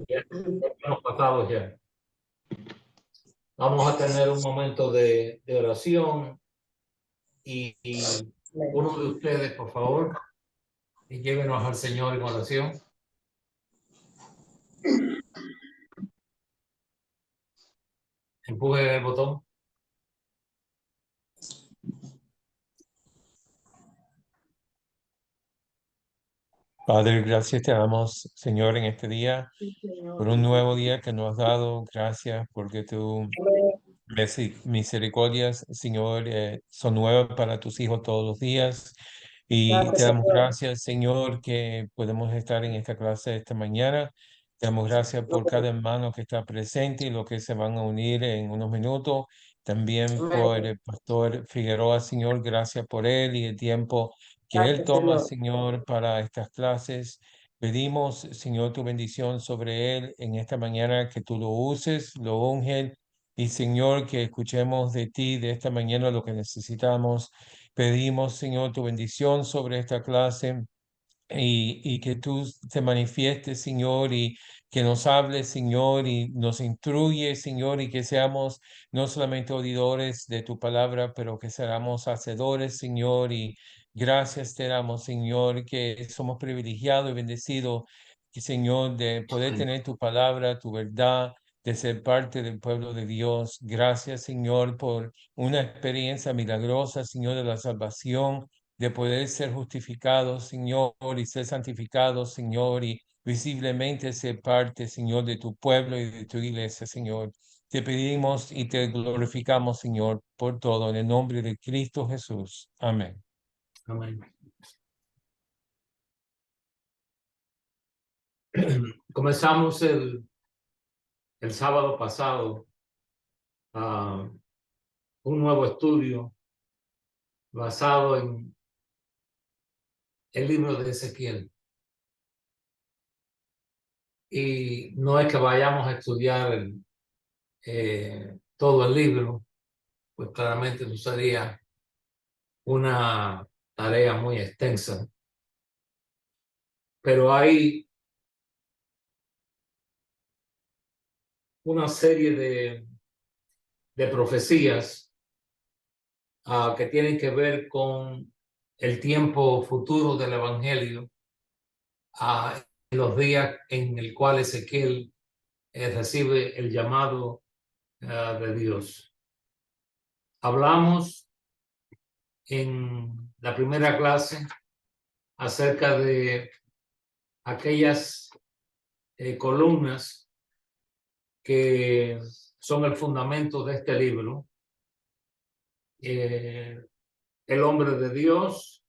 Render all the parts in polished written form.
Ya, hemos pasado ya. Vamos a tener un momento de oración y uno de ustedes, por favor, y llévenos al Señor en oración. Empuje el botón. Padre, gracias te damos, Señor, en este día, por un nuevo día que nos has dado. Gracias porque tu misericordias, Señor, son nuevas para tus hijos todos los días. Y te damos gracias, Señor, que podemos estar en esta clase esta mañana. Te damos gracias por cada hermano que está presente y los que se van a unir en unos minutos. También por el pastor Figueroa, Señor, gracias por él y el tiempo que él toma, Señor, para estas clases. Pedimos, Señor, tu bendición sobre él en esta mañana, que tú lo uses, lo unges y, Señor, que escuchemos de ti de esta mañana lo que necesitamos. Pedimos, Señor, tu bendición sobre esta clase y que tú te manifiestes, Señor, y que nos hables, Señor, y nos instruyes, Señor, y que seamos no solamente oidores de tu palabra, pero que seamos hacedores, Señor, y gracias te damos, Señor, que somos privilegiados y bendecidos, que, Señor, de poder tener tu palabra, tu verdad, de ser parte del pueblo de Dios. Gracias, Señor, por una experiencia milagrosa, Señor, de la salvación, de poder ser justificados, Señor, y ser santificados, Señor, y visiblemente ser parte, Señor, de tu pueblo y de tu iglesia, Señor. Te pedimos y te glorificamos, Señor, por todo, en el nombre de Cristo Jesús. Amén. Amén. Comenzamos el sábado pasado un nuevo estudio basado en el libro de Ezequiel. Y no es que vayamos a estudiar todo el libro, pues claramente eso sería una tarea muy extensa. Pero hay una serie de profecías que tienen que ver con el tiempo futuro del Evangelio, en los días en el cual Ezequiel recibe el llamado de Dios. Hablamos en la primera clase acerca de aquellas columnas que son el fundamento de este libro. El hombre de Dios,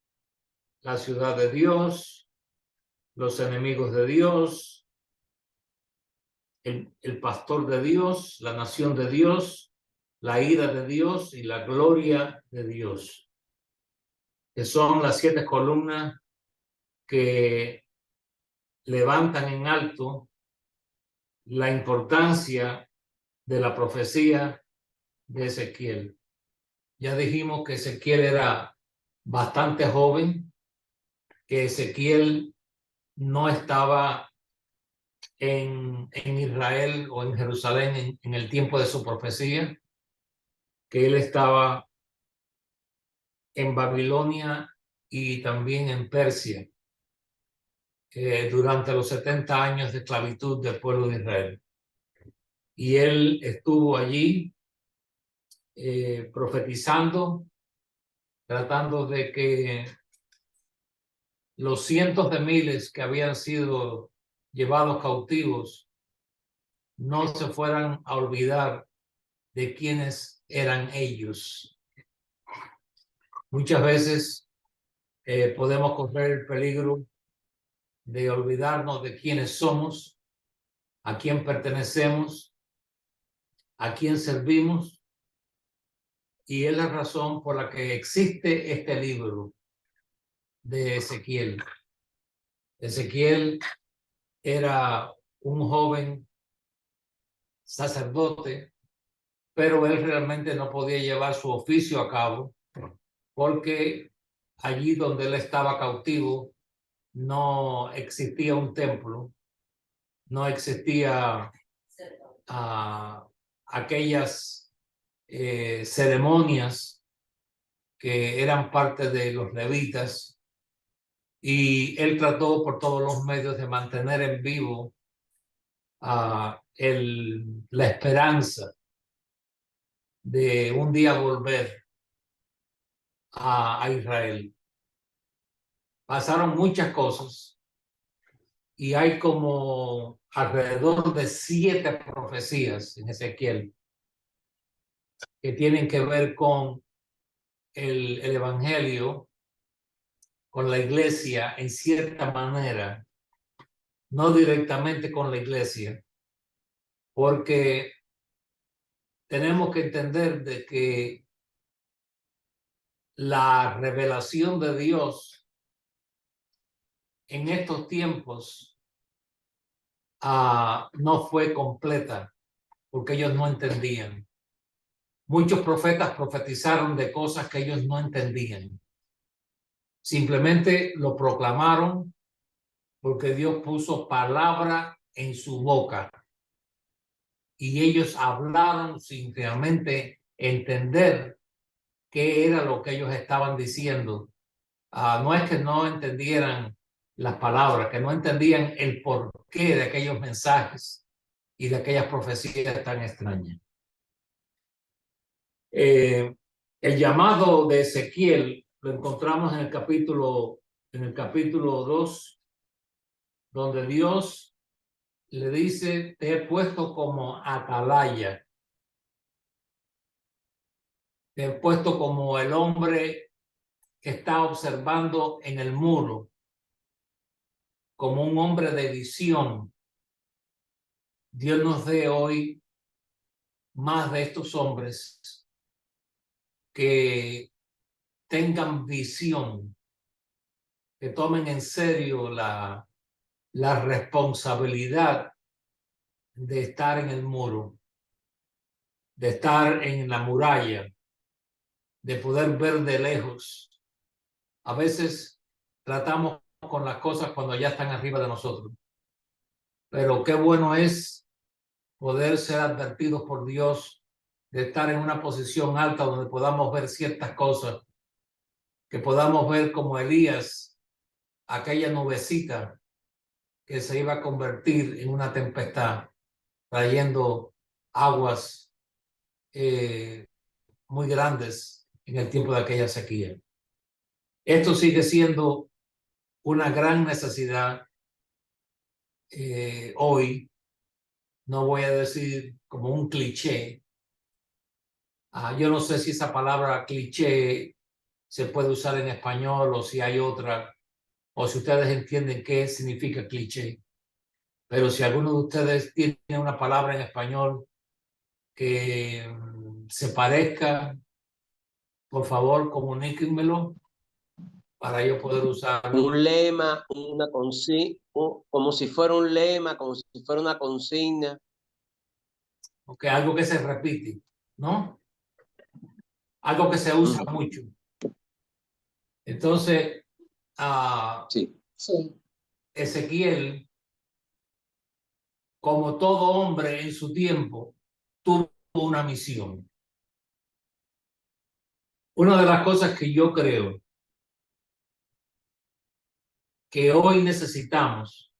la ciudad de Dios, los enemigos de Dios, el pastor de Dios, la nación de Dios, la ira de Dios y la gloria de Dios, que son las 7 columnas que levantan en alto la importancia de la profecía de Ezequiel. Ya dijimos que Ezequiel era bastante joven, que Ezequiel no estaba en Israel o en Jerusalén en el tiempo de su profecía, que él estaba en Babilonia y también en Persia durante los 70 años de esclavitud del pueblo de Israel. Y él estuvo allí profetizando, tratando de que los cientos de miles que habían sido llevados cautivos no se fueran a olvidar de quiénes eran ellos. Muchas veces podemos correr el peligro de olvidarnos de quiénes somos, a quién pertenecemos, a quién servimos, y es la razón por la que existe este libro de Ezequiel. Ezequiel era un joven sacerdote, pero él realmente no podía llevar su oficio a cabo porque allí donde él estaba cautivo no existía un templo, no existía aquellas ceremonias que eran parte de los levitas, y él trató por todos los medios de mantener en vivo la esperanza de un día volver a Israel. Pasaron muchas cosas y hay como alrededor de 7 profecías en Ezequiel que tienen que ver con el evangelio, con la iglesia en cierta manera, no directamente con la iglesia, porque tenemos que entender de que la revelación de Dios en estos tiempos no fue completa, porque ellos no entendían. Muchos profetas profetizaron de cosas que ellos no entendían. Simplemente lo proclamaron porque Dios puso palabra en su boca y ellos hablaron sin realmente entender qué era lo que ellos estaban diciendo. No es que no entendieran las palabras, que no entendían el porqué de aquellos mensajes y de aquellas profecías tan extrañas. El llamado de Ezequiel lo encontramos en el capítulo 2, donde Dios le dice: te he puesto como atalaya, te he puesto como el hombre que está observando en el muro, como un hombre de visión. Dios nos dé hoy más de estos hombres que tengan visión, que tomen en serio la responsabilidad de estar en el muro, de estar en la muralla, de poder ver de lejos. A veces tratamos con las cosas cuando ya están arriba de nosotros, pero qué bueno es poder ser advertidos por Dios, de estar en una posición alta donde podamos ver ciertas cosas, que podamos ver como Elías, aquella nubecita que se iba a convertir en una tempestad, trayendo aguas muy grandes en el tiempo de aquella sequía. Esto sigue siendo una gran necesidad hoy. No voy a decir como un cliché. Yo no sé si esa palabra cliché se puede usar en español o si hay otra, o si ustedes entienden qué significa cliché. Pero si alguno de ustedes tiene una palabra en español que se parezca, por favor, comuníquenmelo para yo poder usarlo. Un lema, una consigna, como si fuera un lema, como si fuera una consigna. Okay, algo que se repite, ¿no? Algo que se usa mucho. Entonces, sí. Ezequiel, como todo hombre en su tiempo, tuvo una misión. Una de las cosas que yo creo que hoy necesitamos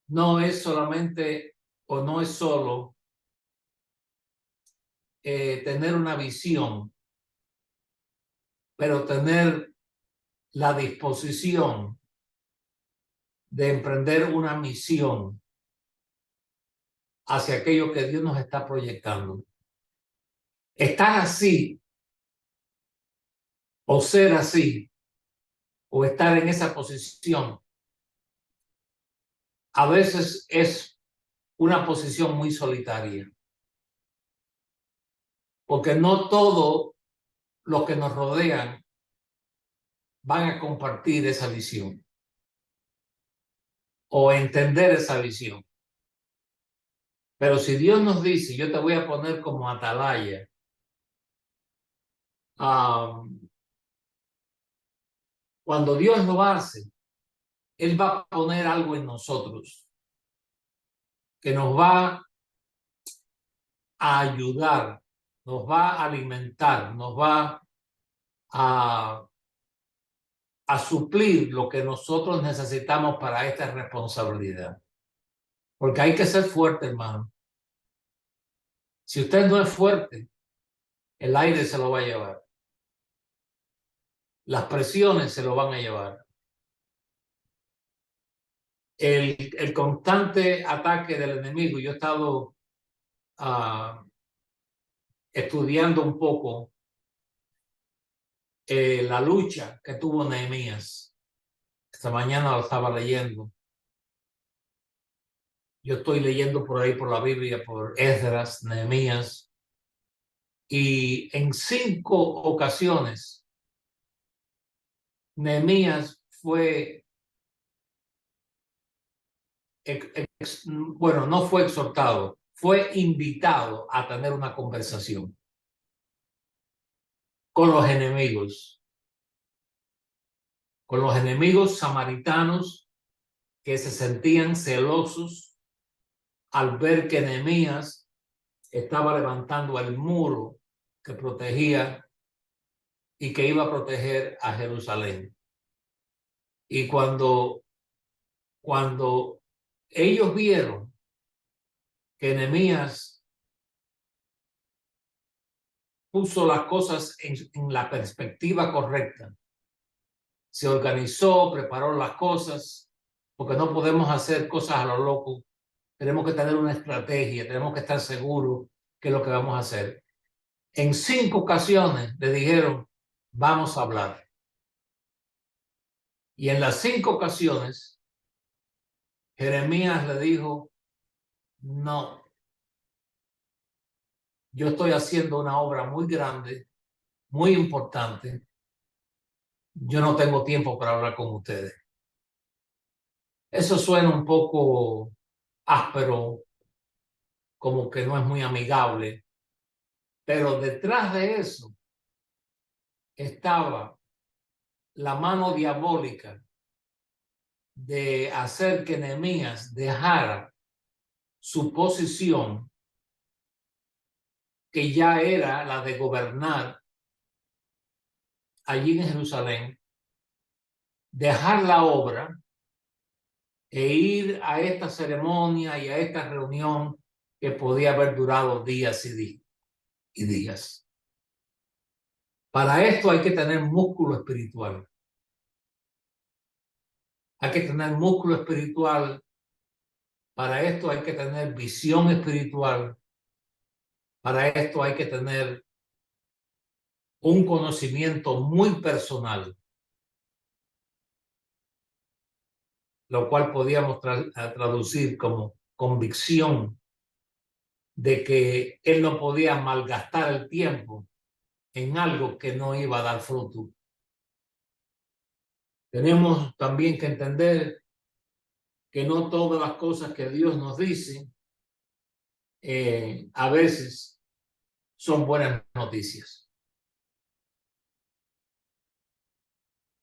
no es solamente o no es solo tener una visión, pero tener la disposición de emprender una misión hacia aquello que Dios nos está proyectando. Estar así, o ser así, o estar en esa posición, a veces es una posición muy solitaria, porque no todos los que nos rodean van a compartir esa visión o entender esa visión. Pero si Dios nos dice: yo te voy a poner como atalaya, cuando Dios lo hace, Él va a poner algo en nosotros que nos va a ayudar, nos va a alimentar, nos va a suplir lo que nosotros necesitamos para esta responsabilidad. Porque hay que ser fuerte, hermano. Si usted no es fuerte, el aire se lo va a llevar. Las presiones se lo van a llevar. El constante ataque del enemigo. Yo he estado estudiando un poco la lucha que tuvo Nehemías. Esta mañana lo estaba leyendo. Yo estoy leyendo por ahí por la Biblia, por Esdras, Nehemías, y en 5 ocasiones Nehemías fue, bueno, no fue exhortado, fue invitado a tener una conversación con los enemigos samaritanos que se sentían celosos al ver que Nehemías estaba levantando el muro que protegía y que iba a proteger a Jerusalén. Y cuando ellos vieron que Nehemías puso las cosas en la perspectiva correcta, se organizó, preparó las cosas, porque no podemos hacer cosas a lo loco. Tenemos que tener una estrategia, tenemos que estar seguros que es lo que vamos a hacer. En 5 ocasiones le dijeron, vamos a hablar. Y en las 5 ocasiones, Jeremías le dijo, no, yo estoy haciendo una obra muy grande, muy importante. Yo no tengo tiempo para hablar con ustedes. Eso suena un poco áspero, como que no es muy amigable, pero detrás de eso estaba la mano diabólica de hacer que Nehemías dejara su posición, que ya era la de gobernar allí en Jerusalén, dejar la obra e ir a esta ceremonia y a esta reunión que podía haber durado días y días. Para esto hay que tener músculo espiritual. Hay que tener músculo espiritual. Para esto hay que tener visión espiritual. Para esto hay que tener un conocimiento muy personal, lo cual podíamos traducir como convicción de que él no podía malgastar el tiempo en algo que no iba a dar fruto. Tenemos también que entender que no todas las cosas que Dios nos dice a veces son buenas noticias.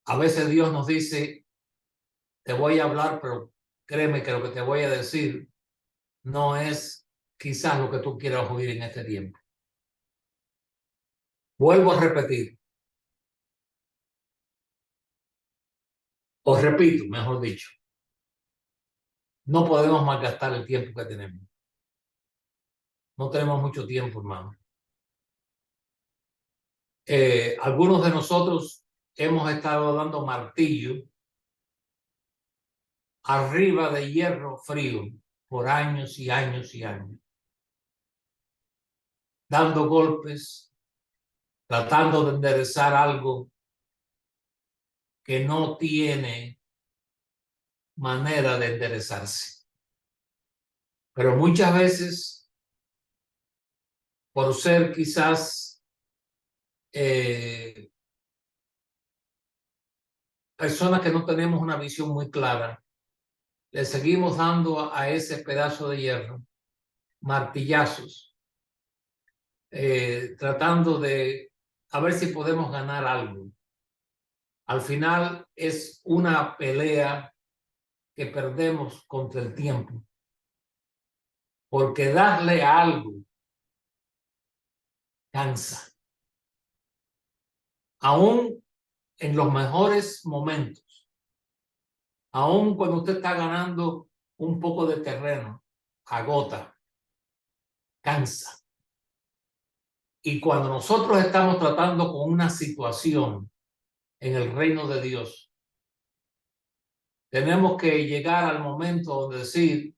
A veces Dios nos dice, te voy a hablar, pero créeme que lo que te voy a decir no es quizás lo que tú quieras oír en este tiempo. Vuelvo a repetir, os repito, mejor dicho, no podemos malgastar el tiempo que tenemos. No tenemos mucho tiempo, hermano. Algunos de nosotros hemos estado dando martillo arriba de hierro frío por años y años y años, dando golpes, tratando de enderezar algo que no tiene manera de enderezarse. Pero muchas veces, por ser quizás personas que no tenemos una visión muy clara, le seguimos dando a ese pedazo de hierro martillazos, tratando de a ver si podemos ganar algo. Al final es una pelea que perdemos contra el tiempo. Porque darle a algo cansa. Aún en los mejores momentos, aún cuando usted está ganando un poco de terreno, agota, cansa. Y cuando nosotros estamos tratando con una situación en el reino de Dios, tenemos que llegar al momento donde decir,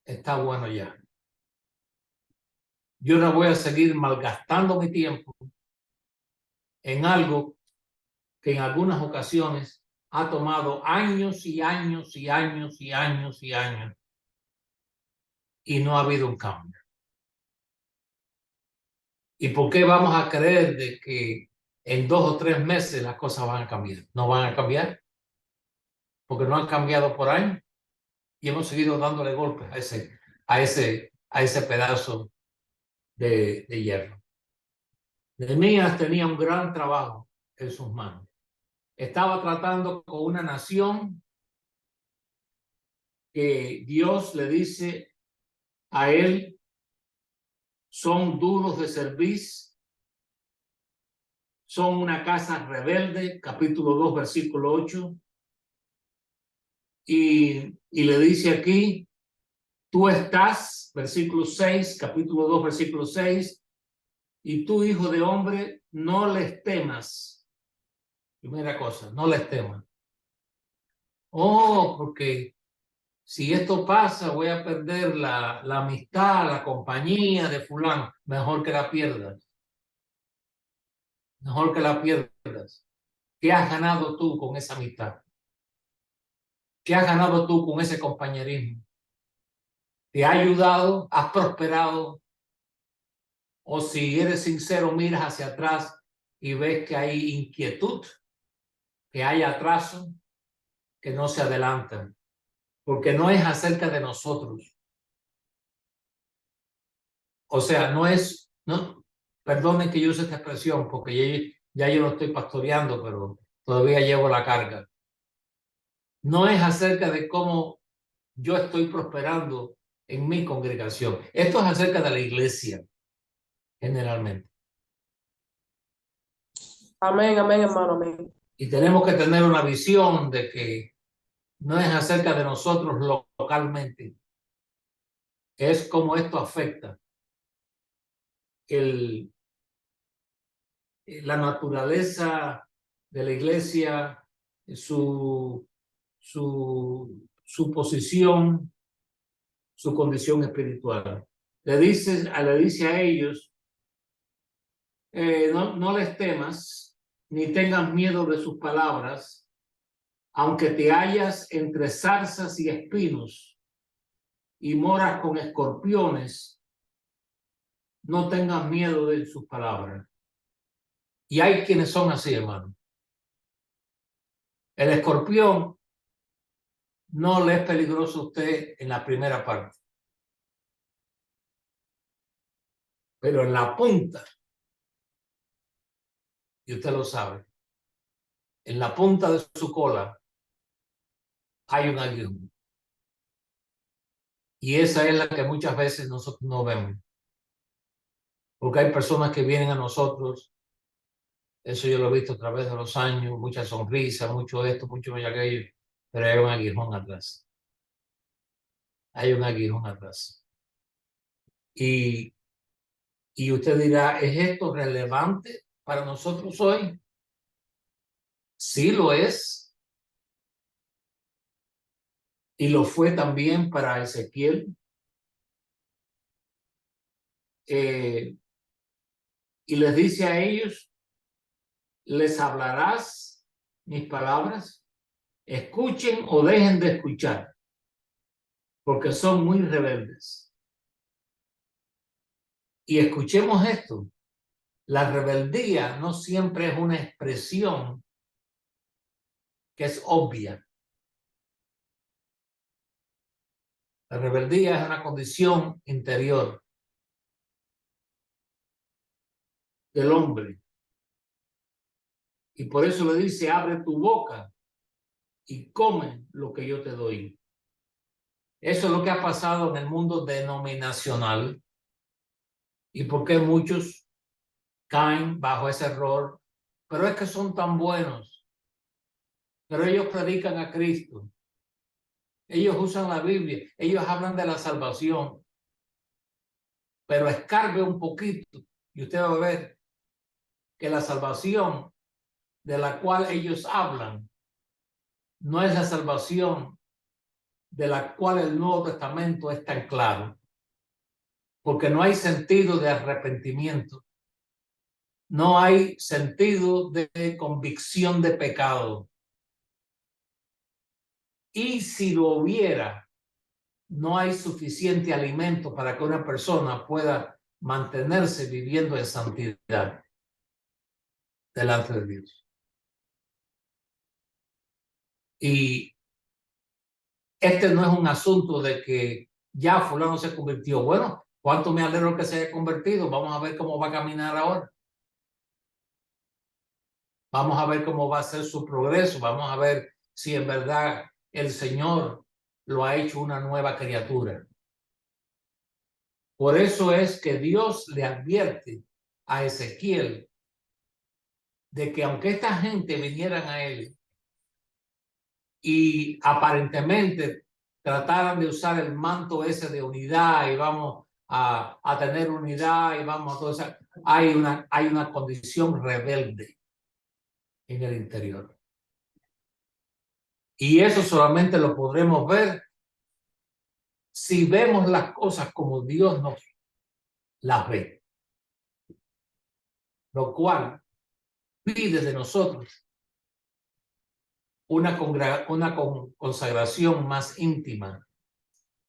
está bueno ya. Yo no voy a seguir malgastando mi tiempo en algo que en algunas ocasiones ha tomado años y años y años y años y años y no ha habido un cambio. ¿Y por qué vamos a creer de que en 2 o 3 meses las cosas van a cambiar? No van a cambiar porque no han cambiado por años y hemos seguido dándole golpes a ese pedazo de hierro. Nehemías tenía un gran trabajo en sus manos. Estaba tratando con una nación que Dios le dice a él, son duros de cerviz, son una casa rebelde, capítulo 2, versículo 8. Y le dice aquí, tú estás, versículo 6, capítulo 2, versículo 6, y tú, hijo de hombre, no les temas. Primera cosa, no les temas. Oh, porque si esto pasa, voy a perder la amistad, la compañía de fulano. Mejor que la pierdas. Mejor que la pierdas. ¿Qué has ganado tú con esa amistad? ¿Qué has ganado tú con ese compañerismo? ¿Te ha ayudado? ¿Has prosperado? O si eres sincero, miras hacia atrás y ves que hay inquietud, que hay atraso, que no se adelantan. Porque no es acerca de nosotros. O sea, no, perdonen que yo use esta expresión, porque ya yo no estoy pastoreando, pero todavía llevo la carga. No es acerca de cómo yo estoy prosperando en mi congregación. Esto es acerca de la iglesia, generalmente. Amén, amén, hermano, amén. Y tenemos que tener una visión de que no es acerca de nosotros localmente. Es como esto afecta la naturaleza de la iglesia, su posición, su condición espiritual. Le dice a ellos, no les temas, ni tengas miedo de sus palabras, aunque te hallas entre zarzas y espinos y moras con escorpiones, no tengas miedo de sus palabras. Y hay quienes son así, hermano. El escorpión no le es peligroso a usted en la primera parte. Pero en la punta, y usted lo sabe, en la punta de su cola hay un aguijón. Y esa es la que muchas veces nosotros no vemos. Porque hay personas que vienen a nosotros, eso yo lo he visto a través de los años, mucha sonrisa, mucho esto, mucho aquello, pero hay un aguijón atrás. Hay un aguijón atrás. Y usted dirá, ¿es esto relevante para nosotros hoy? Sí lo es. Y lo fue también para Ezequiel. Y les dice a ellos, les hablarás mis palabras, escuchen o dejen de escuchar, porque son muy rebeldes. Y escuchemos esto, la rebeldía no siempre es una expresión que es obvia. La rebeldía es una condición interior del hombre. Y por eso le dice, abre tu boca y come lo que yo te doy. Eso es lo que ha pasado en el mundo denominacional y por qué muchos caen bajo ese error. Pero es que son tan buenos. Pero ellos predican a Cristo. Ellos usan la Biblia. Ellos hablan de la salvación. Pero escarbe un poquito y usted va a ver que la salvación de la cual ellos hablan no es la salvación de la cual el Nuevo Testamento es tan claro. Porque no hay sentido de arrepentimiento. No hay sentido de convicción de pecado. Y si lo hubiera, no hay suficiente alimento para que una persona pueda mantenerse viviendo en santidad delante de Dios. Y este no es un asunto de que ya fulano se convirtió. Bueno, cuánto me alegro que se haya convertido. Vamos a ver cómo va a caminar ahora. Vamos a ver cómo va a ser su progreso. Vamos a ver si en verdad el Señor lo ha hecho una nueva criatura. Por eso es que Dios le advierte a Ezequiel de que aunque esta gente vinieran a él y aparentemente trataran de usar el manto ese de unidad y vamos a tener unidad y vamos a todo eso, hay una condición rebelde en el interior. Y eso solamente lo podremos ver si vemos las cosas como Dios nos las ve. Lo cual pide de nosotros una consagración más íntima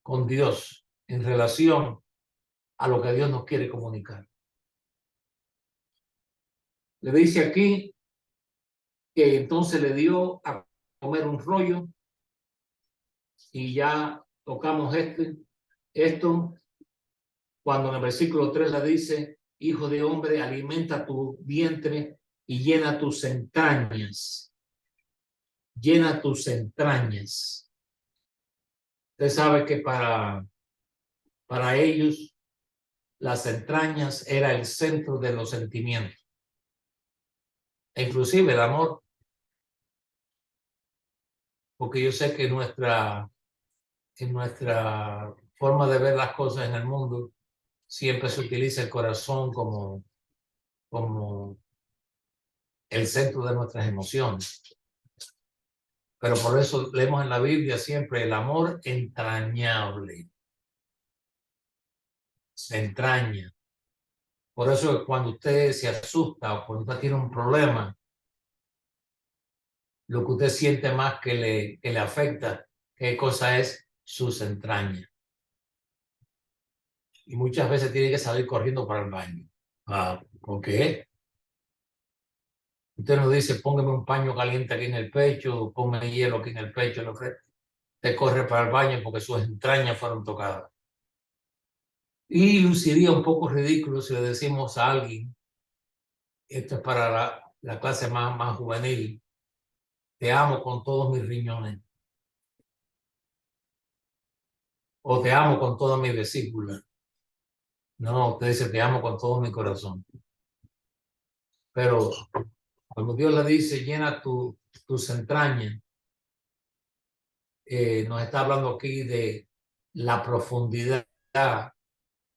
con Dios en relación a lo que Dios nos quiere comunicar. Le dice aquí que entonces le dio a comer un rollo y ya tocamos esto cuando en el versículo 3 le dice: hijo de hombre, alimenta tu vientre y llena tus entrañas. Llena tus entrañas. Usted sabe que para ellos las entrañas era el centro de los sentimientos. E inclusive el amor. Porque yo sé que en nuestra forma de ver las cosas en el mundo siempre se utiliza el corazón como el centro de nuestras emociones. Pero por eso leemos en la Biblia siempre el amor entrañable. Se entraña. Por eso cuando usted se asusta o cuando usted tiene un problema, lo que usted siente más que le afecta, ¿qué cosa es? Sus entrañas. Y muchas veces tiene que salir corriendo para el baño. ¿Por qué? Usted nos dice: póngame un paño caliente aquí en el pecho, póngame hielo aquí en el pecho, lo que te corre para el baño porque sus entrañas fueron tocadas. Y luciría un poco ridículo si le decimos a alguien, esto es para la clase más juvenil: te amo con todos mis riñones, o te amo con toda mi vesícula. No, usted dice: te amo con todo mi corazón. Pero cuando Dios le dice: llena tus entrañas, nos está hablando aquí de la profundidad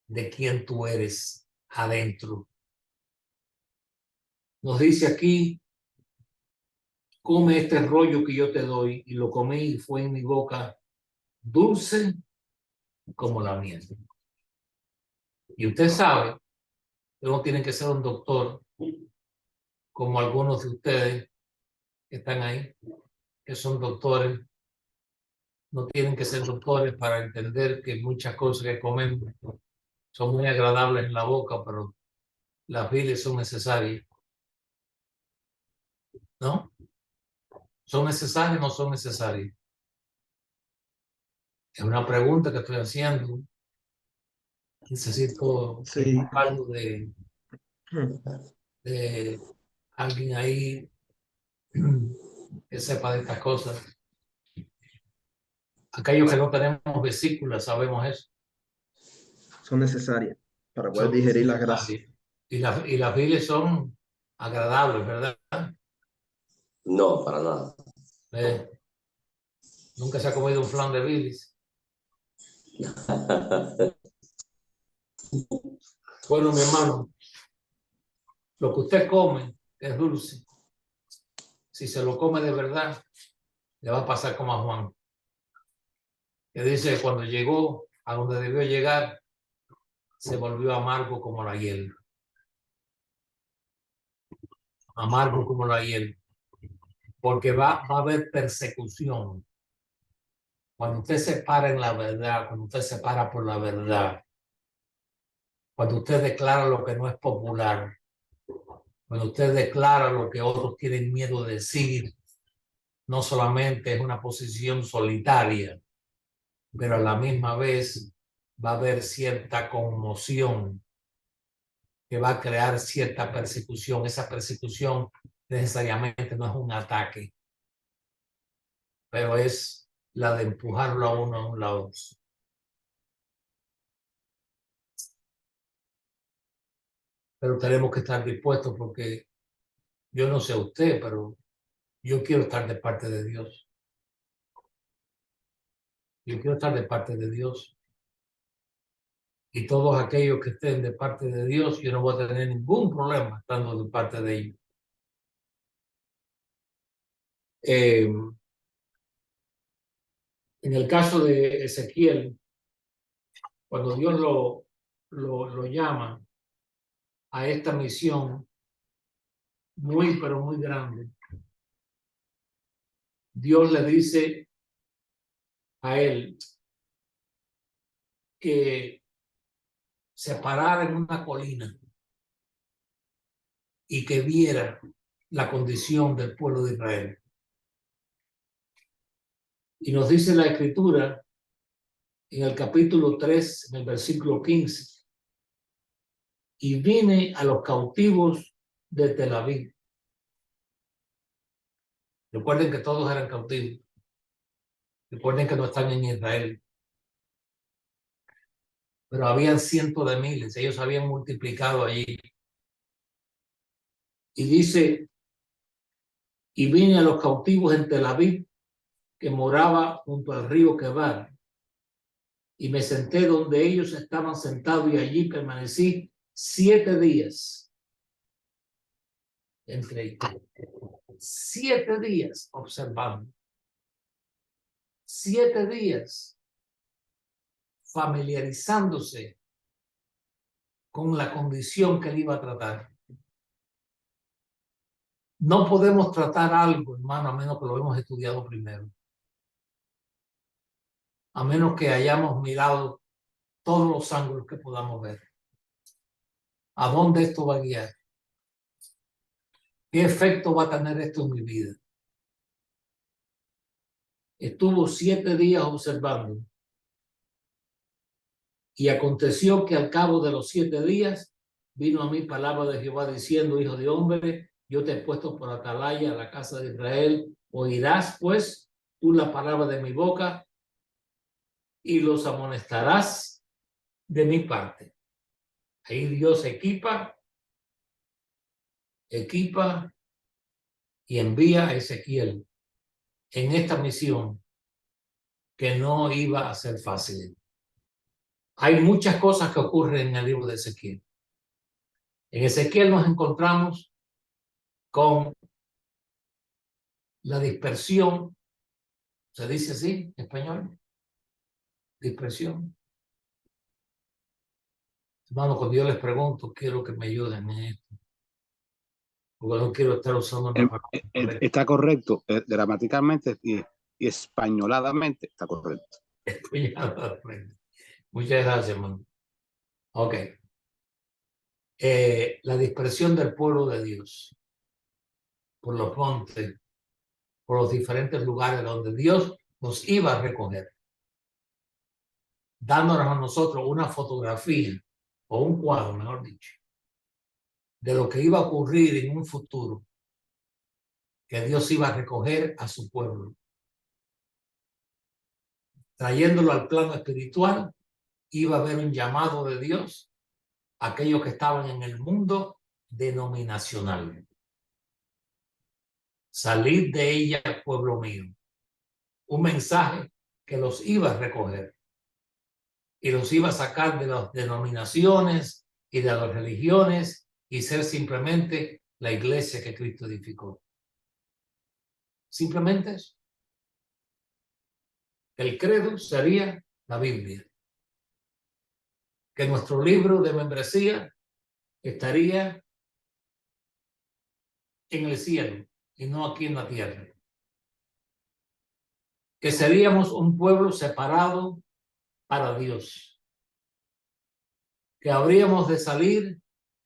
de quién tú eres adentro. Nos dice aquí: come este rollo que yo te doy. Y lo comí y fue en mi boca dulce como la miel. Y usted sabe que no tienen que ser un doctor como algunos de ustedes que están ahí, que son doctores. No tienen que ser doctores para entender que muchas cosas que comemos son muy agradables en la boca, pero las viles son necesarias. ¿No? ¿Son necesarias o no son necesarias? Es una pregunta que estoy haciendo. Necesito algo de alguien ahí que sepa de estas cosas. Aquellos que no tenemos vesículas sabemos eso. Son necesarias para poder Son digerir las grasas. necesarias. Y las bilis son agradables, ¿verdad? No, para nada. Nunca se ha comido un flan de bilis. Bueno, mi hermano, lo que usted come es dulce. Si se lo come de verdad, le va a pasar como a Juan, que dice que cuando llegó a donde debió llegar, se volvió amargo como la hiel. Amargo como la hiel. Porque va a haber persecución. Cuando usted se para en la verdad, cuando usted se para por la verdad, cuando usted declara lo que no es popular, cuando usted declara lo que otros tienen miedo de decir, no solamente es una posición solitaria, pero a la misma vez va a haber cierta conmoción que va a crear cierta persecución. Esa persecución necesariamente no es un ataque, pero es la de empujarlo a uno a un lado. Pero tenemos que estar dispuestos porque yo no sé usted, pero yo quiero estar de parte de Dios. Yo quiero estar de parte de Dios. Y todos aquellos que estén de parte de Dios, yo no voy a tener ningún problema estando de parte de ellos. En el caso de Ezequiel, cuando Dios lo llama a esta misión muy, pero muy grande, Dios le dice a él que se parara en una colina y que viera la condición del pueblo de Israel. Y nos dice la Escritura en el capítulo 3, en el versículo 15, y vine a los cautivos de Tel Aviv. Recuerden que todos eran cautivos. Recuerden que no están en Israel. Pero habían cientos de miles. Ellos habían multiplicado allí. Y dice, y vine a los cautivos en Tel Aviv, que moraba junto al río Quebar. Y me senté donde ellos estaban sentados y allí permanecí 7 días. Entre 7 días observando. 7 días familiarizándose con la condición que él iba a tratar. No podemos tratar algo, hermano, a menos que lo hemos estudiado primero. A menos que hayamos mirado todos los ángulos que podamos ver. ¿A dónde esto va a guiar? ¿Qué efecto va a tener esto en mi vida? Estuvo 7 días observando. Y aconteció que al cabo de los 7 días vino a mí palabra de Jehová diciendo, hijo de hombre, yo te he puesto por atalaya a la casa de Israel. Oirás pues tú la palabra de mi boca y los amonestarás de mi parte. Ahí Dios equipa y envía a Ezequiel en esta misión que no iba a ser fácil. Hay muchas cosas que ocurren en el libro de Ezequiel. En Ezequiel nos encontramos con la dispersión, ¿se dice así en español? Dispersión. Hermano, cuando yo les pregunto, quiero que me ayuden en esto. Porque no quiero estar usando una palabra. Está correcto, gramaticalmente y españoladamente está correcto. Muchas gracias, hermano. Ok. La dispersión del pueblo de Dios por los montes, por los diferentes lugares donde Dios nos iba a recoger, dándonos a nosotros una fotografía o un cuadro, mejor dicho, de lo que iba a ocurrir en un futuro, que Dios iba a recoger a su pueblo. trayéndolo al plano espiritual, iba a haber un llamado de Dios a aquellos que estaban en el mundo denominacional. Salid de ella, pueblo mío. Un mensaje que los iba a recoger y los iba a sacar de las denominaciones y de las religiones y ser simplemente la iglesia que Cristo edificó. Simplemente eso. El credo sería la Biblia. Que nuestro libro de membresía estaría en el cielo y no aquí en la tierra. Que seríamos un pueblo separado para Dios. Que habríamos de salir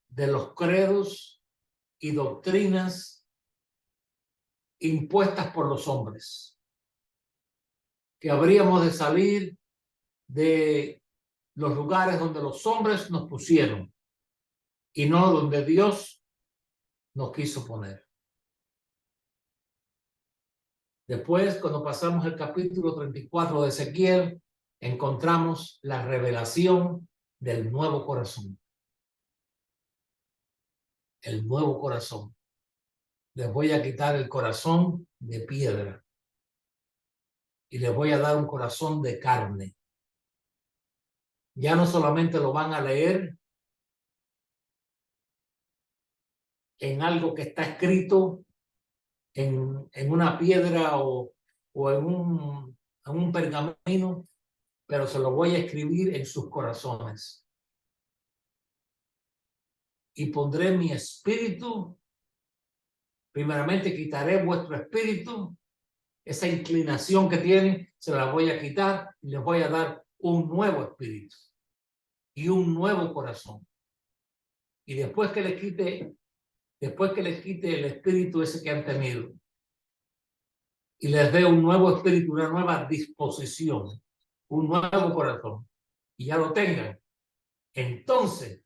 de los credos y doctrinas impuestas por los hombres. Que habríamos de salir de los lugares donde los hombres nos pusieron y no donde Dios nos quiso poner. Después, cuando pasamos el capítulo 34 de Ezequiel, encontramos la revelación del nuevo corazón. El nuevo corazón. Les voy a quitar el corazón de piedra y les voy a dar un corazón de carne. Ya no solamente lo van a leer en algo que está escrito en una piedra o en un pergamino, pero se lo voy a escribir en sus corazones. Y pondré mi espíritu, primeramente quitaré vuestro espíritu, esa inclinación que tienen, se la voy a quitar y les voy a dar un nuevo espíritu y un nuevo corazón. Y después que les quite el espíritu ese que han tenido y les dé un nuevo espíritu, una nueva disposición, un nuevo corazón, y ya lo tengan, entonces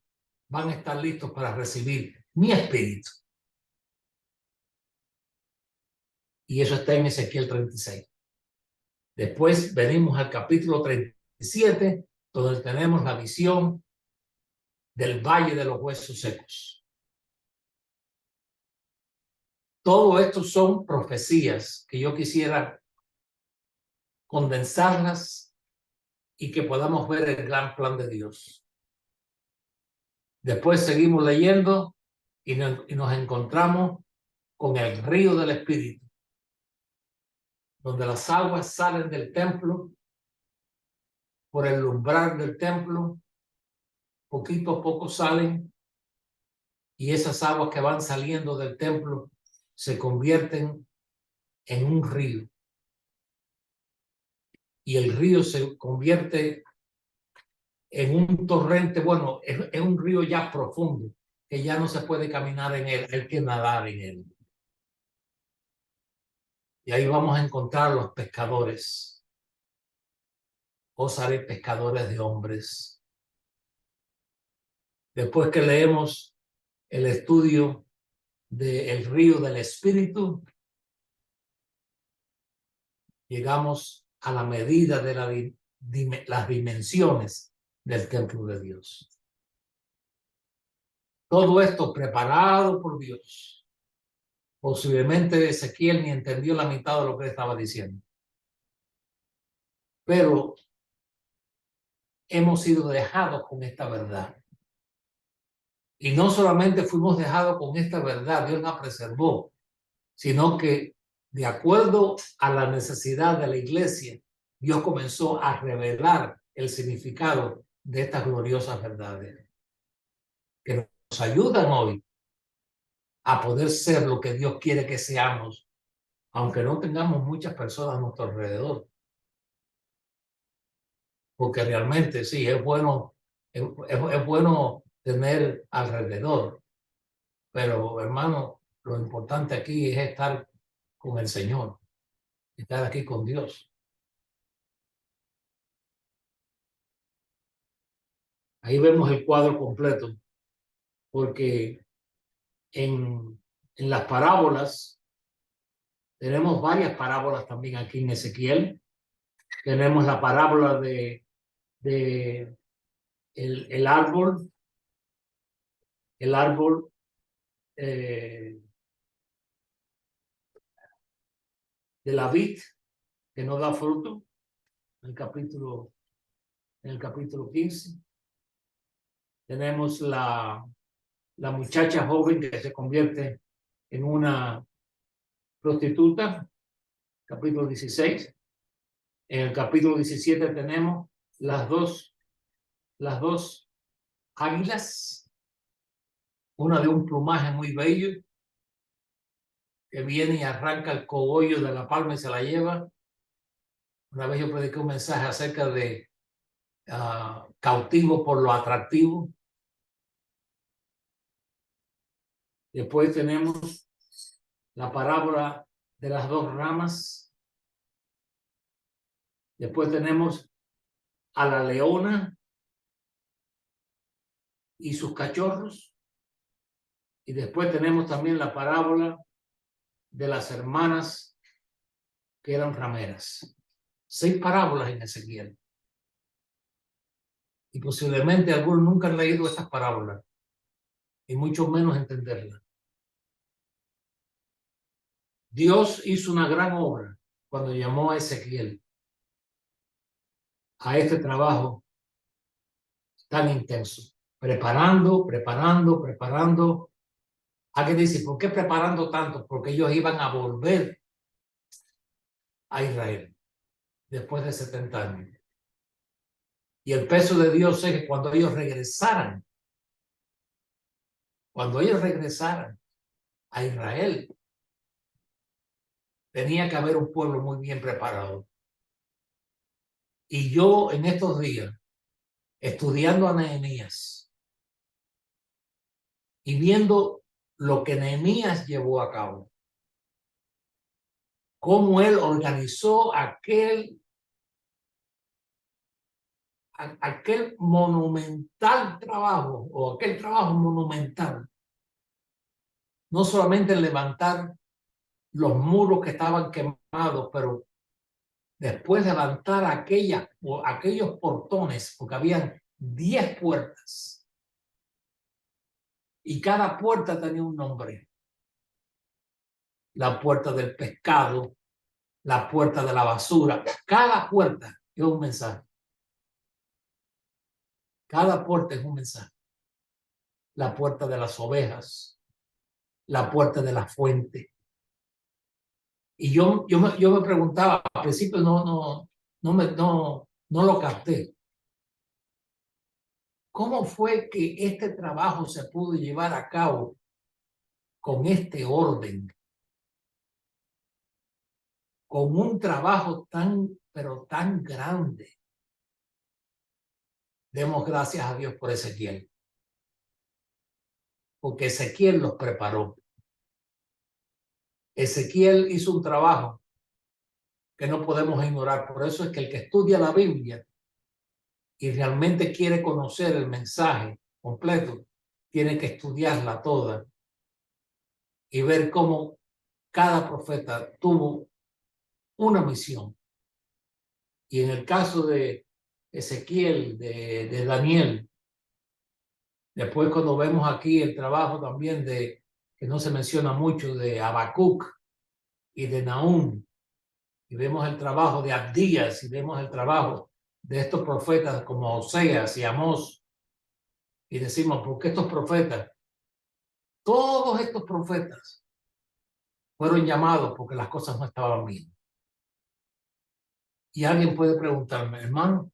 van a estar listos para recibir mi espíritu. Y eso está en Ezequiel 36. Después venimos al capítulo 37, donde tenemos la visión del valle de los huesos secos. Todo esto son profecías que yo quisiera condensarlas y que podamos ver el gran plan de Dios. Después seguimos leyendo y nos encontramos con el río del Espíritu, donde las aguas salen del templo, por el umbral del templo, poquito a poco salen, y esas aguas que van saliendo del templo se convierten en un río. Y el río se convierte en un torrente, bueno, es un río ya profundo, que ya no se puede caminar en él, hay que nadar en él. Y ahí vamos a encontrar los pescadores. Os haré pescadores de hombres. Después que leemos el estudio del río del Espíritu, llegamos a la medida de las dimensiones del templo de Dios. Todo esto preparado por Dios. Posiblemente Ezequiel ni entendió la mitad de lo que estaba diciendo. Pero hemos sido dejados con esta verdad. Y no solamente fuimos dejados con esta verdad, Dios la preservó, sino que de acuerdo a la necesidad de la iglesia, Dios comenzó a revelar el significado de estas gloriosas verdades que nos ayudan hoy a poder ser lo que Dios quiere que seamos, aunque no tengamos muchas personas a nuestro alrededor. Porque realmente sí, es bueno tener alrededor, pero hermano, lo importante aquí es estar con el Señor, estar aquí con Dios. Ahí vemos el cuadro completo, porque en las parábolas, tenemos varias parábolas también aquí en Ezequiel, Tenemos la parábola de el árbol de la vid que no da fruto, en el capítulo 15. Tenemos la muchacha joven que se convierte en una prostituta, capítulo 16. En el capítulo 17 tenemos las dos águilas, una de un plumaje muy bello, que viene y arranca el cogollo de la palma y se la lleva. Una vez yo prediqué un mensaje acerca de cautivo por lo atractivo. Después tenemos la parábola de las dos ramas. Después tenemos a la leona y sus cachorros. Y después tenemos también la parábola de las hermanas que eran rameras. 6 parábolas en Ezequiel. Y posiblemente algunos nunca han leído estas parábolas, y mucho menos entenderlas. Dios hizo una gran obra cuando llamó a Ezequiel a este trabajo tan intenso, preparando. Alguien dice, ¿por qué preparando tanto? Porque ellos iban a volver a Israel después de 70 años. Y el peso de Dios es que cuando ellos regresaran a Israel, tenía que haber un pueblo muy bien preparado. Y yo en estos días, estudiando a Nehemías y viendo lo que Nehemías llevó a cabo, cómo él organizó aquel monumental trabajo, o aquel trabajo monumental, no solamente levantar los muros que estaban quemados, pero después levantar aquellos portones, porque habían 10 puertas y cada puerta tenía un nombre. La puerta del pescado, la puerta de la basura, cada puerta es un mensaje. Cada puerta es un mensaje. La puerta de las ovejas, la puerta de la fuente. Y yo me preguntaba, al principio no lo capté. ¿Cómo fue que este trabajo se pudo llevar a cabo con este orden? Con un trabajo pero tan grande. Demos gracias a Dios por Ezequiel. Porque Ezequiel los preparó. Ezequiel hizo un trabajo que no podemos ignorar. Por eso es que el que estudia la Biblia y realmente quiere conocer el mensaje completo, tiene que estudiarla toda y ver cómo cada profeta tuvo una misión. Y en el caso de Ezequiel, de Daniel, después cuando vemos aquí el trabajo también que no se menciona mucho, de Habacuc y de Nahum, y vemos el trabajo de Abdías, y vemos el trabajo de estos profetas como Oseas y Amós, y decimos, ¿por qué estos profetas? Todos estos profetas fueron llamados porque las cosas no estaban bien. Y alguien puede preguntarme, hermano,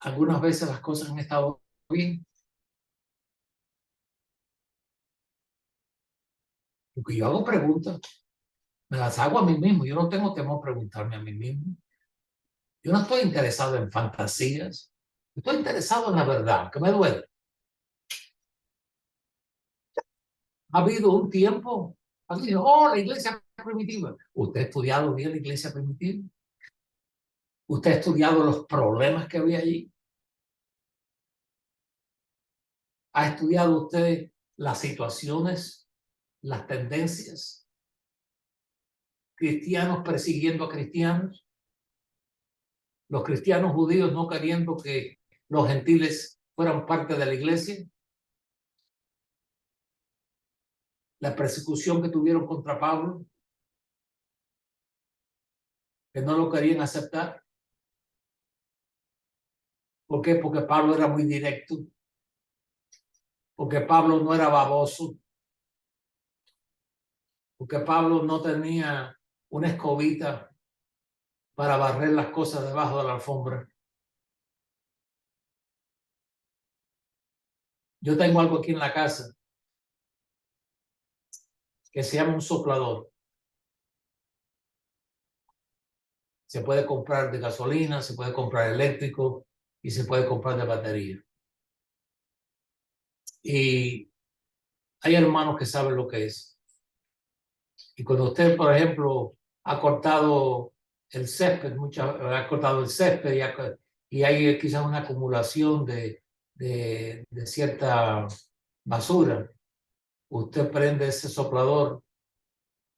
¿algunas veces las cosas han estado bien? Porque yo hago preguntas, me las hago a mí mismo, yo no tengo temor a preguntarme a mí mismo. Yo no estoy interesado en fantasías, estoy interesado en la verdad, que me duele. Ha habido un tiempo, así, la iglesia primitiva. ¿Usted ha estudiado bien la iglesia primitiva? ¿Usted ha estudiado los problemas que había allí? ¿Ha estudiado usted las situaciones, las tendencias? ¿Cristianos persiguiendo a cristianos? los cristianos judíos no queriendo que los gentiles fueran parte de la iglesia, la persecución que tuvieron contra Pablo, que no lo querían aceptar. ¿Por qué? Porque Pablo era muy directo, porque Pablo no era baboso, porque Pablo no tenía una escobita para barrer las cosas debajo de la alfombra. Yo tengo algo aquí en la casa que se llama un soplador. Se puede comprar de gasolina, se puede comprar eléctrico y se puede comprar de batería. Y hay hermanos que saben lo que es. Y cuando usted, por ejemplo, ha cortado el césped, ha cortado el césped y hay quizás una acumulación de cierta basura, usted prende ese soplador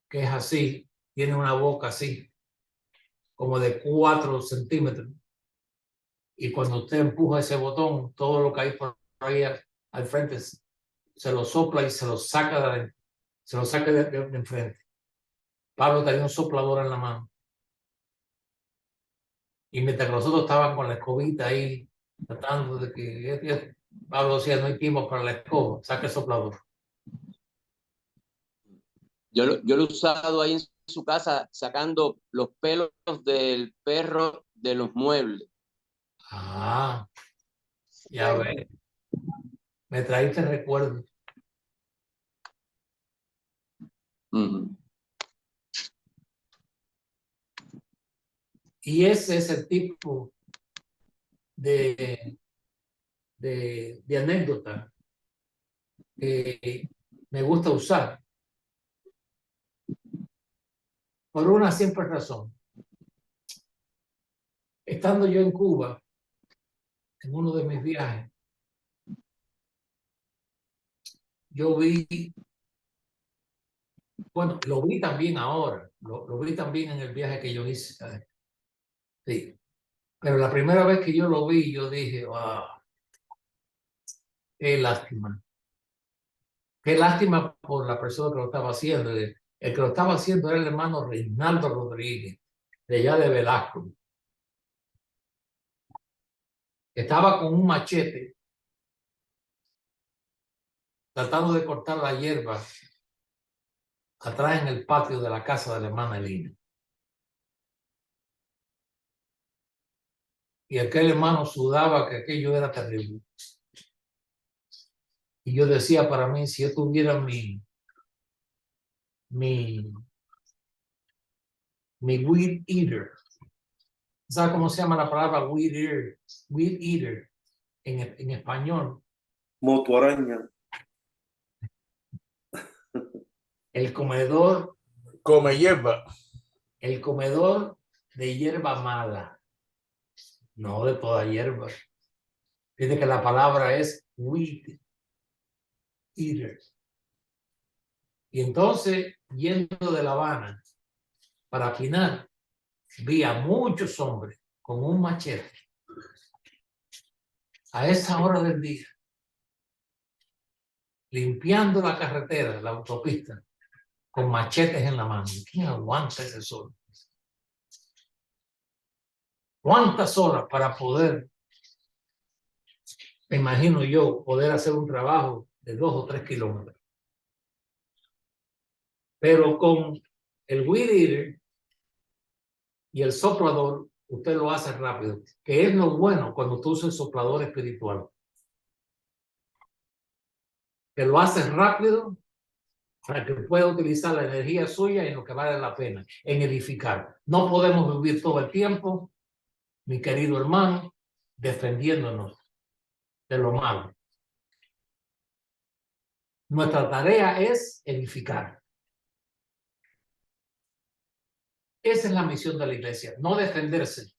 que es así, tiene una boca así, como de 4 centímetros. Y cuando usted empuja ese botón, todo lo que hay por ahí al frente se lo sopla y se lo saca de adentro, se lo saca de enfrente. Pablo tenía un soplador en la mano. Y mientras nosotros estaban con la escobita ahí, tratando de que Pablo decía, no hay tiempo para la escoba, saca el soplador. Yo lo he usado ahí en su casa, sacando los pelos del perro de los muebles. Ah, ya ves. Me traíste recuerdo. Y ese es el tipo de anécdota que me gusta usar por una simple razón. Estando yo en Cuba, en uno de mis viajes, yo vi, bueno, lo vi también ahora, lo vi también en el viaje que yo hice. Sí. Pero la primera vez que yo lo vi, yo dije, wow, qué lástima. Qué lástima por la persona que lo estaba haciendo. El que lo estaba haciendo era el hermano Reinaldo Rodríguez, de allá de Velasco. Estaba con un machete tratando de cortar la hierba atrás en el patio de la casa de la hermana Elina. Y aquel hermano sudaba que aquello era terrible. Y yo decía para mí, si yo tuviera mi weed eater, ¿sabes cómo se llama la palabra weed eater? Weed eater en español. Motoaraña. El comedor. Come hierba. El comedor de hierba mala. No de toda hierba. Dice que la palabra es weed eater. Y entonces, yendo de La Habana para Pinar, vi a muchos hombres con un machete a esa hora del día, limpiando la carretera, la autopista, con machetes en la mano. ¿Quién aguanta ese sol? ¿Cuántas horas para poder, me imagino yo, poder hacer un trabajo de 2 o 3 kilómetros? Pero con el weed eater y el soplador, usted lo hace rápido, que es lo bueno cuando tú usas el soplador espiritual. Que lo hace rápido para que pueda utilizar la energía suya en lo que vale la pena, en edificar. No podemos vivir todo el tiempo, mi querido hermano, defendiéndonos de lo malo. Nuestra tarea es edificar. Esa es la misión de la iglesia, no defenderse,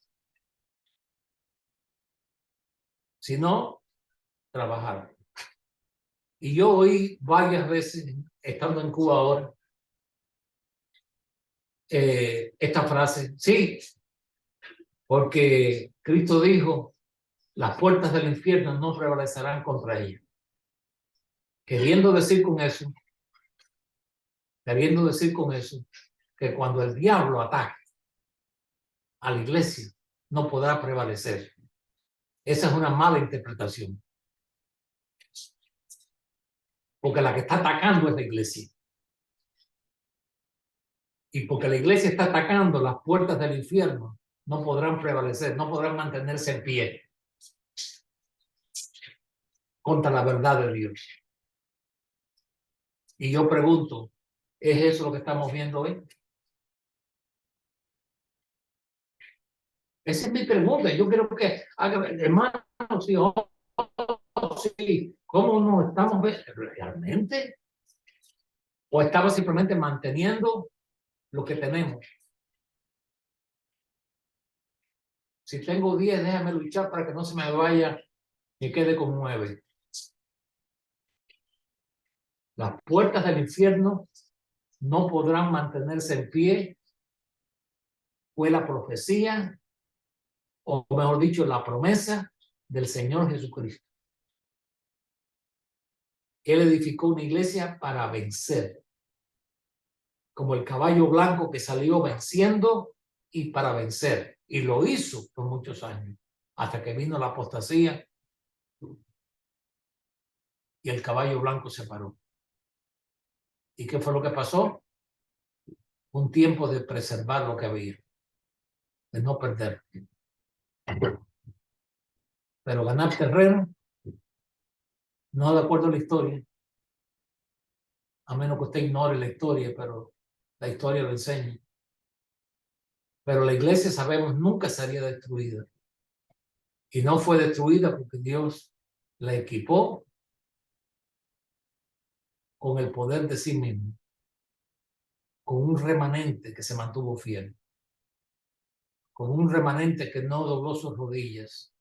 sino trabajar. Y yo oí varias veces, estando en Cuba ahora, esta frase: sí, Porque Cristo dijo, las puertas del infierno no prevalecerán contra ella. Queriendo decir con eso, que cuando el diablo ataque a la iglesia, no podrá prevalecer. Esa es una mala interpretación. Porque la que está atacando es la iglesia. Y porque la iglesia está atacando, las puertas del infierno no podrán prevalecer, no podrán mantenerse en pie contra la verdad de Dios. Y yo pregunto, ¿es eso lo que estamos viendo hoy? Esa es mi pregunta. Yo creo que, hermano, sí, sí, ¿cómo no estamos realmente? ¿O estamos simplemente manteniendo lo que tenemos? Si tengo 10, déjame luchar para que no se me vaya y quede con 9. Las puertas del infierno no podrán mantenerse en pie. Fue la profecía, o mejor dicho, la promesa del Señor Jesucristo. Él edificó una iglesia para vencer, como el caballo blanco que salió venciendo y para vencer. Y lo hizo por muchos años, hasta que vino la apostasía y el caballo blanco se paró. ¿Y qué fue lo que pasó? Un tiempo de preservar lo que había, de no perder. Pero ganar terreno, no de acuerdo a la historia, a menos que usted ignore la historia, pero la historia lo enseña. Pero la iglesia, sabemos, nunca sería destruida. Y no fue destruida porque Dios la equipó con el poder de sí mismo, con un remanente que se mantuvo fiel, con un remanente que no dobló sus rodillas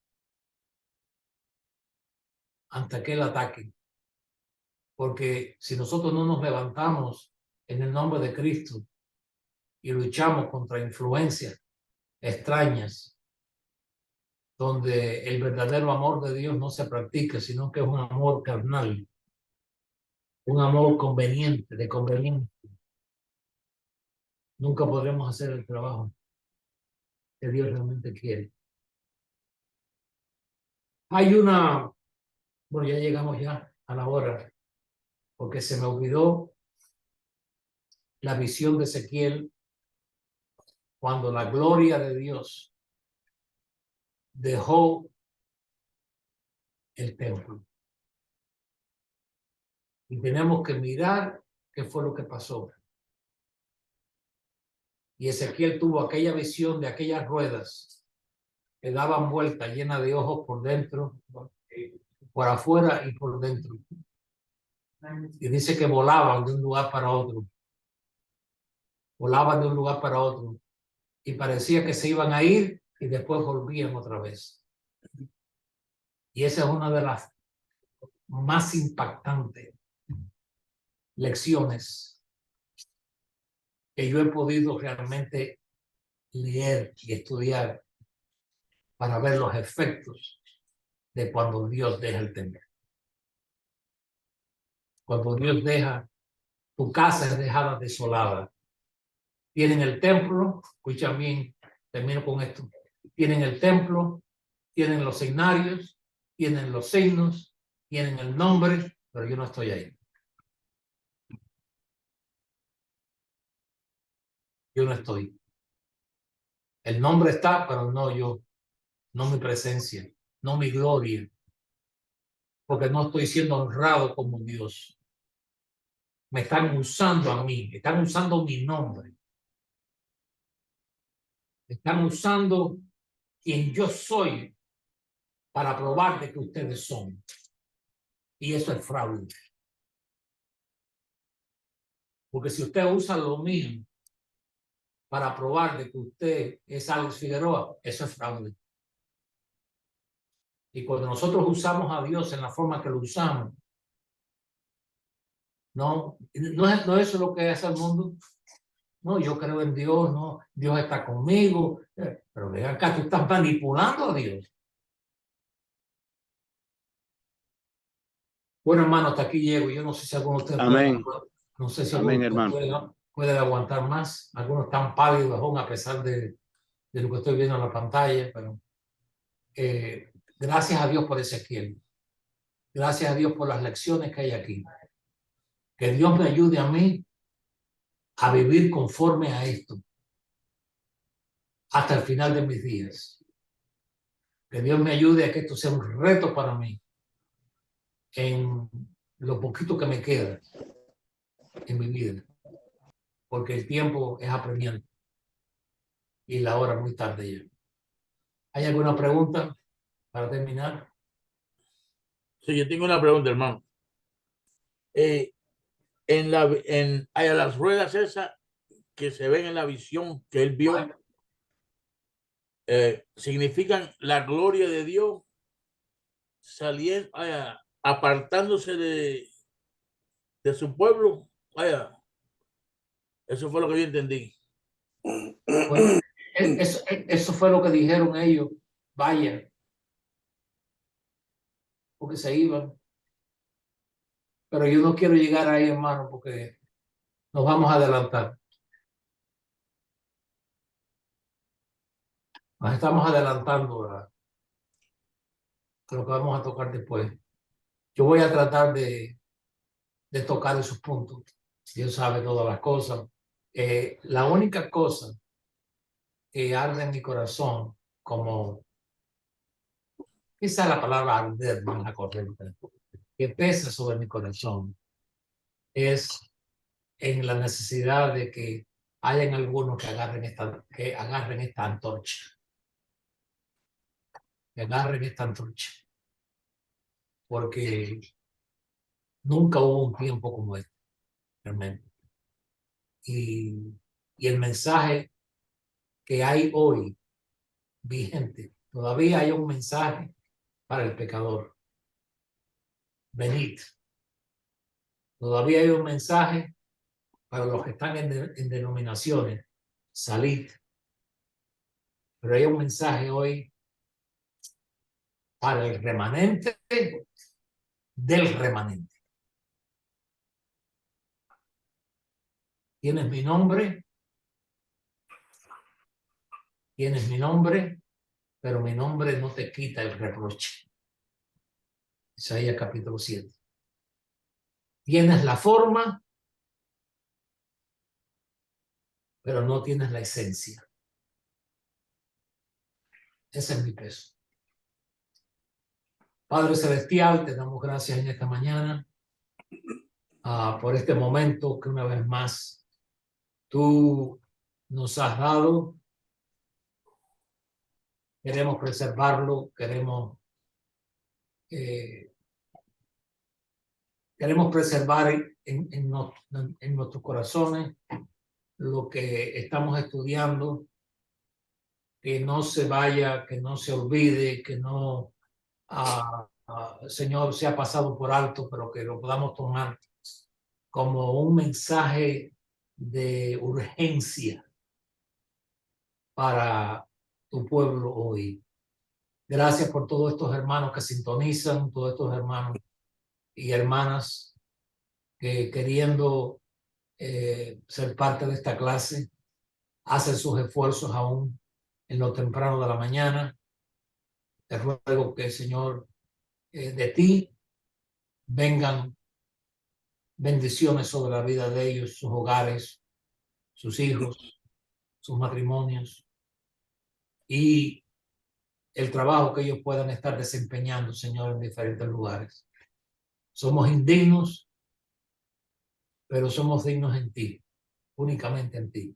ante aquel ataque. Porque si nosotros no nos levantamos en el nombre de Cristo y luchamos contra influencias extrañas, donde el verdadero amor de Dios no se practica, sino que es un amor carnal, un amor conveniente, de conveniencia, nunca podremos hacer el trabajo que Dios realmente quiere. Hay una, bueno, ya llegamos ya a la hora, porque se me olvidó la visión de Ezequiel cuando la gloria de Dios dejó el templo. Y tenemos que mirar qué fue lo que pasó. Y Ezequiel tuvo aquella visión de aquellas ruedas que daban vuelta llena de ojos por dentro, por afuera y por dentro. Y dice que volaban de un lugar para otro. Volaban de un lugar para otro. Y parecía que se iban a ir y después volvían otra vez. Y esa es una de las más impactantes lecciones que yo he podido realmente leer y estudiar para ver los efectos de cuando Dios deja el templo. Cuando Dios deja, tu casa es dejada desolada. Tienen el templo, escuchan bien, termino con esto. Tienen el templo, tienen los signarios, tienen los signos, tienen el nombre, pero yo no estoy ahí. Yo no estoy. El nombre está, pero no yo, no mi presencia, no mi gloria, porque no estoy siendo honrado como Dios. Me están usando a mí, están usando mi nombre. Están usando quien yo soy para probar de que ustedes son. Y eso es fraude. Porque si usted usa lo mismo para probar de que usted es Alex Figueroa, eso es fraude. Y cuando nosotros usamos a Dios en la forma que lo usamos, no es eso lo que hace el mundo. no, yo creo en Dios, no, Dios está conmigo. Pero ven acá, tú estás manipulando a Dios. Bueno, hermano, hasta aquí llego. Yo no sé si alguno de ustedes Amén. no sé si Amén, alguno de ustedes hermano. puede aguantar más. Algunos están pálidos aún a pesar de lo que estoy viendo en la pantalla, pero gracias a Dios por Ezequiel. Gracias a Dios por las lecciones que hay aquí. Que Dios me ayude a mí a vivir conforme a esto hasta el final de mis días. Que Dios me ayude a que esto sea un reto para mí en lo poquito que me queda en mi vida, porque el tiempo es apremiante y la hora muy tarde ya. ¿Hay alguna pregunta para terminar? Sí, yo tengo una pregunta, hermano. Hay las ruedas esas que se ven en la visión que él vio, significan la gloria de Dios saliendo, apartándose de su pueblo. Eso fue lo que yo entendí. Bueno, eso fue lo que dijeron ellos. Vaya, porque se iban. Pero yo no quiero llegar ahí, hermano, porque nos vamos a adelantar. Nos estamos adelantando a lo que vamos a tocar después. Yo voy a tratar de tocar esos puntos. Dios sabe todas las cosas. La única cosa que arde en mi corazón, como quizá la palabra arder no es la correcta, que pesa sobre mi corazón, es en la necesidad de que hayan algunos que agarren esta antorcha. Que agarren esta antorcha. Porque nunca hubo un tiempo como este, realmente. Y el mensaje que hay hoy vigente, todavía hay un mensaje para el pecador. Venid. Todavía hay un mensaje para los que están en denominaciones. Salid. Pero hay un mensaje hoy para el remanente del remanente. Tienes mi nombre, pero mi nombre no te quita el reproche. Isaías capítulo 7. Tienes la forma, pero no tienes la esencia. Ese es mi peso. Padre Celestial, te damos gracias en esta mañana por este momento que una vez más tú nos has dado. Queremos preservarlo, queremos preservar en nuestros corazones lo que estamos estudiando, que no se vaya, que no se olvide, que no, Señor, sea pasado por alto, pero que lo podamos tomar como un mensaje de urgencia para tu pueblo hoy. Gracias por todos estos hermanos que sintonizan, todos estos hermanos y hermanas que queriendo ser parte de esta clase, hacen sus esfuerzos aún en lo temprano de la mañana. Te ruego que, Señor, de ti vengan bendiciones sobre la vida de ellos, sus hogares, sus hijos, sus matrimonios y el trabajo que ellos puedan estar desempeñando, Señor, en diferentes lugares. Somos indignos, pero somos dignos en ti, únicamente en ti.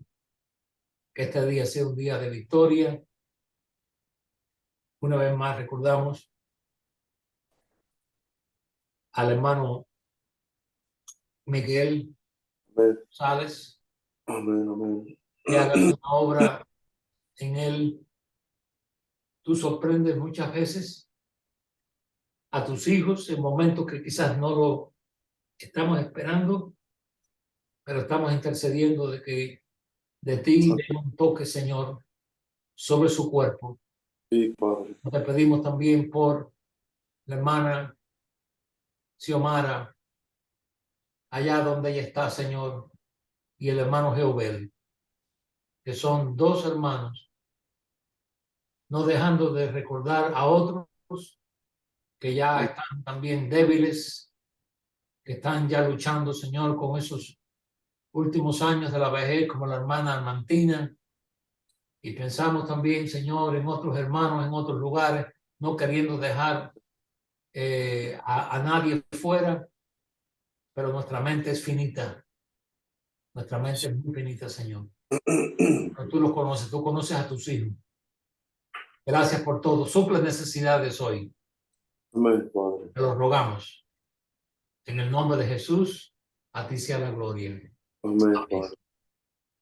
Que este día sea un día de victoria. Una vez más recordamos al hermano Miguel Sales, que haga una obra en él. Tú sorprendes muchas veces a tus hijos en momentos que quizás no lo estamos esperando, pero estamos intercediendo de que de ti, de un toque, Señor, sobre su cuerpo. Sí, Padre. Te pedimos también por la hermana Xiomara, allá donde ella está, Señor, y el hermano Jeobel, que son dos hermanos, no dejando de recordar a otros que ya están también débiles, que están ya luchando, Señor, con esos últimos años de la vejez, como la hermana Armantina. Y pensamos también, Señor, en otros hermanos en otros lugares, no queriendo dejar a nadie fuera, pero nuestra mente es finita. Nuestra mente es muy finita, Señor. Pero tú los conoces, tú conoces a tus hijos. Gracias por todo. Suple necesidades hoy. Amén, Padre. Te lo rogamos. En el nombre de Jesús, a ti sea la gloria. Amén, Padre.